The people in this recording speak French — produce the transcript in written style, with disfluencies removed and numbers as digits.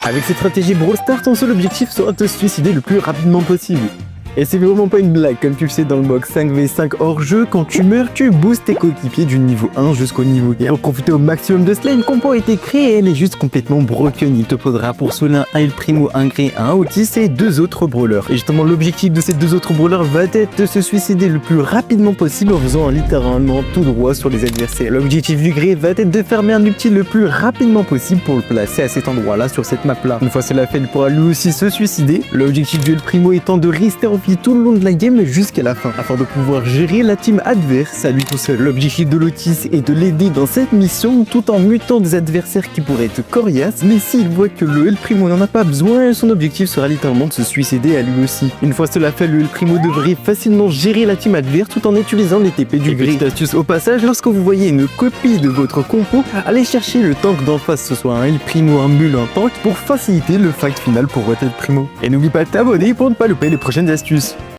Avec cette stratégie Brawl Stars, ton seul objectif sera de te suicider le plus rapidement possible. Et c'est vraiment pas une blague, comme tu le sais dans le mode 5v5 hors jeu, quand tu meurs, tu boostes tes coéquipiers du niveau 1 jusqu'au niveau 4. Pour profiter au maximum de cela, une compo a été créée et elle est juste complètement broken. Il te faudra pour cela un El Primo, un Grey, un Otis et 2 autres brawlers. Et justement, l'objectif de ces 2 autres brawlers va être de se suicider le plus rapidement possible en faisant littéralement tout droit sur les adversaires. L'objectif du Grey va être de fermer un ulti le plus rapidement possible pour le placer à cet endroit-là sur cette map-là. Une fois cela fait, il pourra lui aussi se suicider. L'objectif du El Primo étant de rester en vie tout le long de la game jusqu'à la fin, afin de pouvoir gérer la team adverse à lui tout seul. L'objectif de Lotis est de l'aider dans cette mission tout en mutant des adversaires qui pourraient être coriaces, mais s'il voit que le El Primo n'en a pas besoin, son objectif sera littéralement de se suicider à lui aussi. Une fois cela fait, le El Primo devrait facilement gérer la team adverse tout en utilisant les TP du Grey. Petite astuce au passage, lorsque vous voyez une copie de votre compo, allez chercher le tank d'en face, ce soit un El Primo, un Bull, un tank, pour faciliter le fight final pour votre El Primo. Et n'oublie pas de t'abonner pour ne pas louper les prochaines astuces.